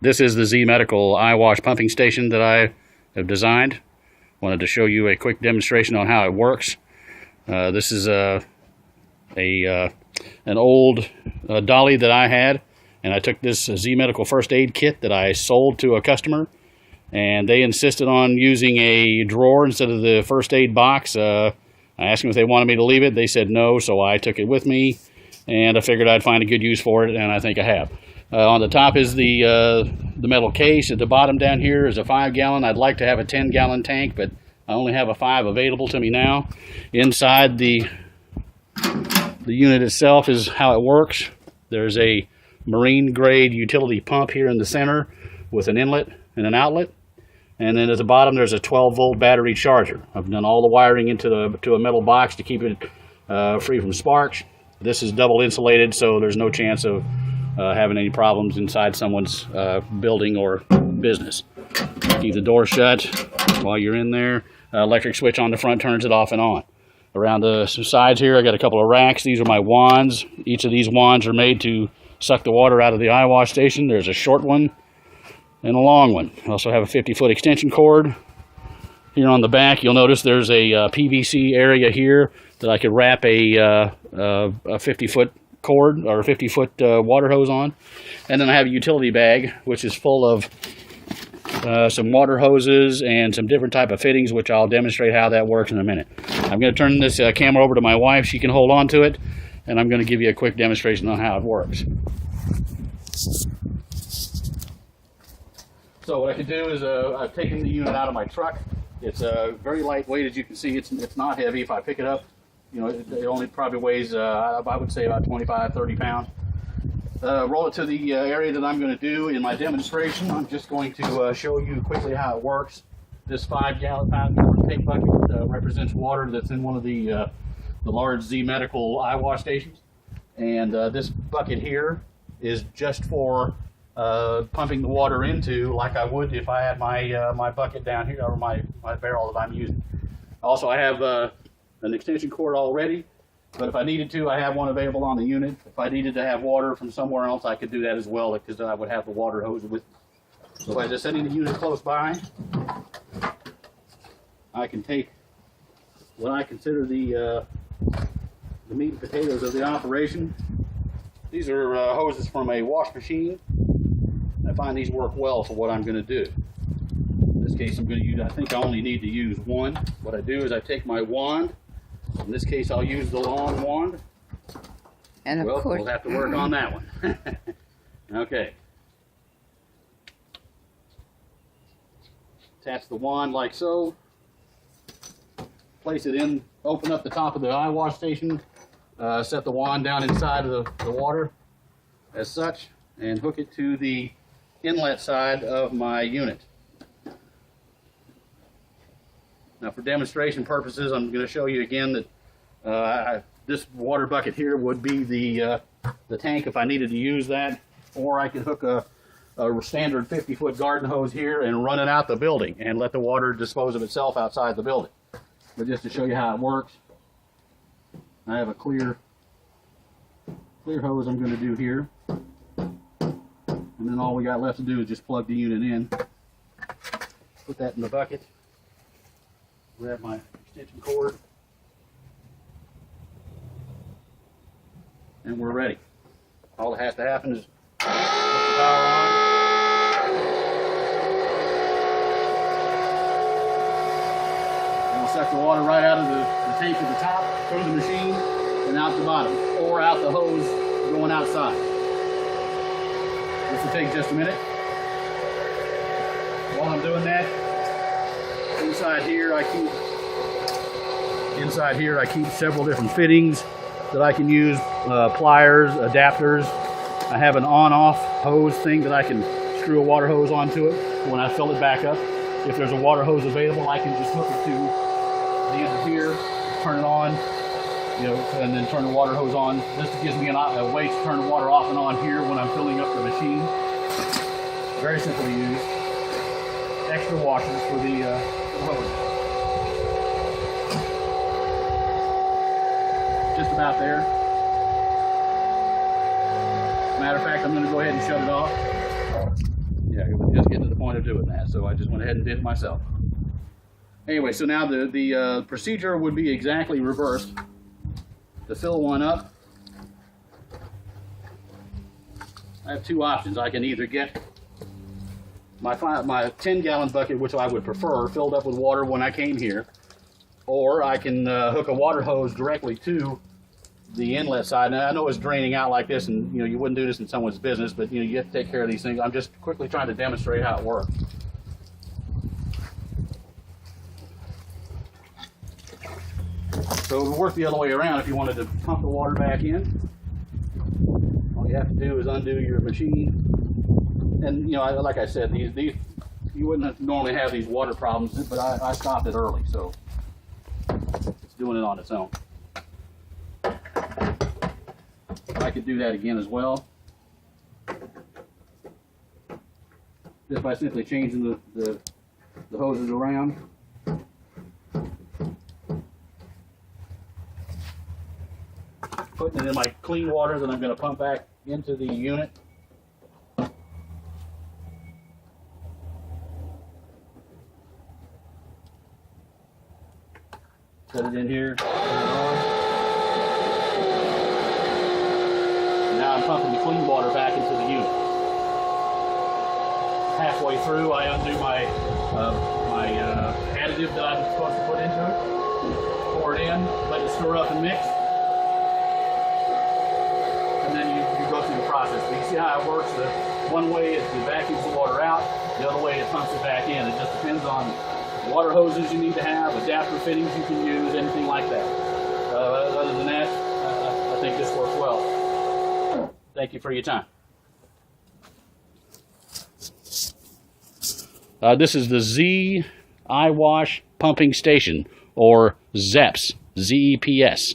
This is the Z Medical Eyewash pumping station that I have designed. Wanted to show you a quick demonstration on how it works. This is an old dolly that I had, and I took this Z Medical first aid kit that I sold to a customer, and they insisted on using a drawer instead of the first aid box. I asked them if they wanted me to leave it. They said no, so I took it with me, and I figured I'd find a good use for it, and I think I have. On the top is the metal case. At the bottom down here is a 5-gallon. I'd like to have a 10-gallon tank, but I only have a 5 available to me now. Inside the unit itself is how it works. There's a marine grade utility pump here in the center with an inlet and an outlet. And then at the bottom there's a 12-volt battery charger. I've done all the wiring into a metal box to keep it free from sparks. This is double insulated, so there's no chance of having any problems inside someone's building or business. Keep the door shut while you're in there. Electric switch on the front turns it off and on. Around the sides here I got a couple of racks. These are my wands. Each of these wands are made to suck the water out of the eyewash station. There's a short one and a long one. I also have a 50-foot extension cord. Here on the back you'll notice there's a PVC area here that I could wrap a 50-foot cord or a 50-foot water hose on. And then I have a utility bag which is full of some water hoses and some different type of fittings, which I'll demonstrate how that works in a minute. I'm going to turn this camera over to my wife. She can hold on to it, and I'm going to give you a quick demonstration on how it works. So what I can do is I've taken the unit out of my truck. It's very lightweight, as you can see. It's not heavy. If I pick it up, you know, it only probably weighs I would say about 25-30 pounds. Roll it to the area that I'm going to do in my demonstration. I'm just going to show you quickly how it works. This 5-gallon tank bucket represents water that's in one of the large Z Medical eyewash stations, and this bucket here is just for pumping the water into, like I would if I had my my bucket down here, or my barrel that I'm using. Also, I have an extension cord already. But if I needed to, I have one available on the unit. If I needed to have water from somewhere else, I could do that as well, because I would have the water hose with me. So by just setting the unit close by, I can take what I consider the meat and potatoes of the operation. These are hoses from a wash machine. I find these work well for what I'm going to do. In this case, I'm going to use, I think I only need to use one. What I do is I take my wand. In this case, I'll use the long wand. And of course, we'll have to work on that one. Okay. Attach the wand like so. Place it in, open up the top of the eyewash station. Set the wand down inside of the water as such, and hook it to the inlet side of my unit. Now, for demonstration purposes, I'm going to show you again that this water bucket here would be the tank if I needed to use that, or I could hook a standard 50-foot garden hose here and run it out the building and let the water dispose of itself outside the building. But just to show you how it works, I have a clear hose I'm going to do here, and then all we got left to do is just plug the unit in, put that in the bucket. Grab my extension cord, and we're ready. All that has to happen is put the power on, and we'll suck the water right out of the tank at the top, through the machine, and out the bottom, or out the hose going outside. This will take just a minute. While I'm doing that, inside here I keep several different fittings that I can use, pliers, adapters. I have an on-off hose thing that I can screw a water hose onto it when I fill it back up. If there's a water hose available, I can just hook it to the end of here, turn it on, you know, and then turn the water hose on. This gives me a way to turn the water off and on here when I'm filling up the machine. Very simple to use. Extra washers for the hose. Just about there. Matter of fact, I'm going to go ahead and shut it off. Yeah, it was just getting to the point of doing that, so I just went ahead and did it myself. Anyway, so now the procedure would be exactly reversed. To fill one up, I have two options. I can either get my 10-gallon bucket, which I would prefer, filled up with water when I came here, or I can hook a water hose directly to the inlet side. Now I know it's draining out like this, and you wouldn't do this in someone's business, but you have to take care of these things. I'm just quickly trying to demonstrate how it works. So it would work the other way around. If you wanted to pump the water back in, all you have to do is undo your machine. And like I said, these you wouldn't normally have these water problems, but I stopped it early, so it's doing it on its own. I could do that again as well, just by simply changing the hoses around. Putting it in my clean water that I'm going to pump back into the unit. Set it in here. Turn it on. And now I'm pumping the clean water back into the unit. Halfway through, I undo my additive that I'm supposed to put into it. Pour it in, let it stir up and mix. And then you go through the process. But you see how it works. One way it vacuums the water out, the other way it pumps it back in. It just depends on water hoses you need to have, adapter fittings you can use, anything like that. Other than that, I think this works well. Thank you for your time. This is the Eyewash pumping station, or Zeps, Zeps.